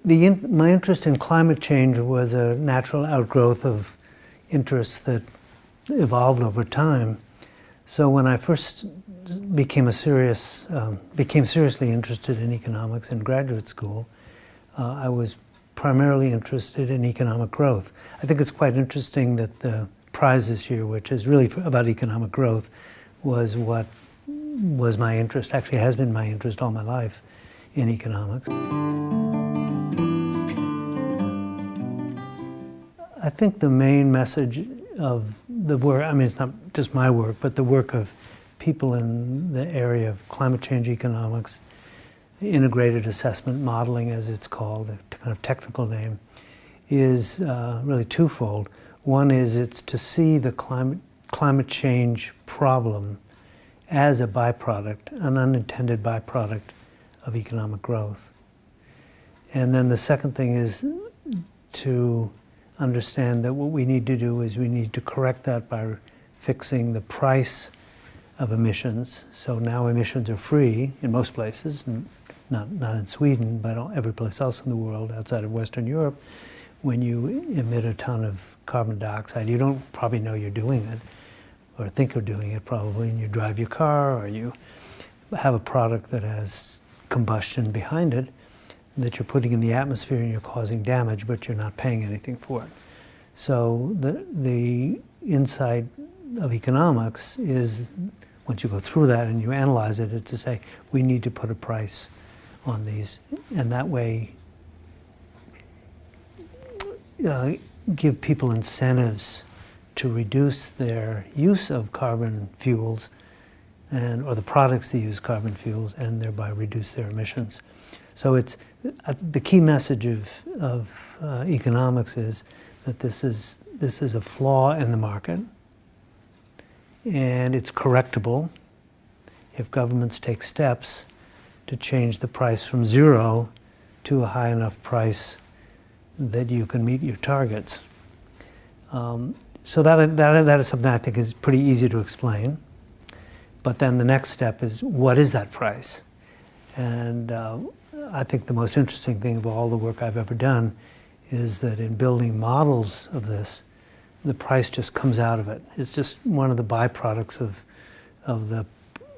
My interest in climate change was a natural outgrowth of interests that evolved over time. So when I first became seriously interested in economics in graduate school, I was primarily interested in economic growth. I think it's quite interesting that the prize this year, which is really about economic growth, was what was my interest, actually has been my interest all my life in economics. I think the main message of the work, I mean, it's not just my work, but the work of people in the area of climate change economics, integrated assessment modeling, as it's called, a kind of technical name, is really twofold. One is it's to see the climate change problem as a byproduct, an unintended byproduct of economic growth. And then the second thing is to understand that what we need to do is we need to correct that by fixing the price of emissions. So now emissions are free in most places, not in Sweden, but every place else in the world outside of Western Europe. When you emit a ton of carbon dioxide, you don't probably know you're doing it, or think you're doing it probably, and you drive your car, or you have a product that has combustion behind it that you're putting in the atmosphere and you're causing damage, but you're not paying anything for it. So the insight of economics is, once you go through that and you analyze it, it's to say, we need to put a price on these, and that way give people incentives to reduce their use of carbon fuels or the products that use carbon fuels, and thereby reduce their emissions. So it's the key message of economics is that this is a flaw in the market, and it's correctable if governments take steps to change the price from zero to a high enough price that you can meet your targets. So that is something I think is pretty easy to explain. But then the next step is, what is that price? And I think the most interesting thing of all the work I've ever done is that in building models of this, the price just comes out of it. It's just one of the byproducts of the,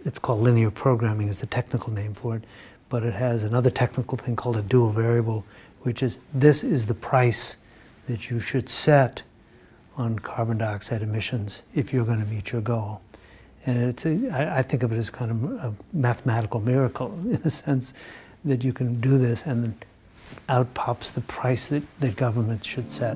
it's called linear programming is the technical name for it, but it has another technical thing called a dual variable, which is, this is the price that you should set on carbon dioxide emissions if you're going to meet your goal. And I think of it as kind of a mathematical miracle, in a sense that you can do this and then out pops the price that governments should set.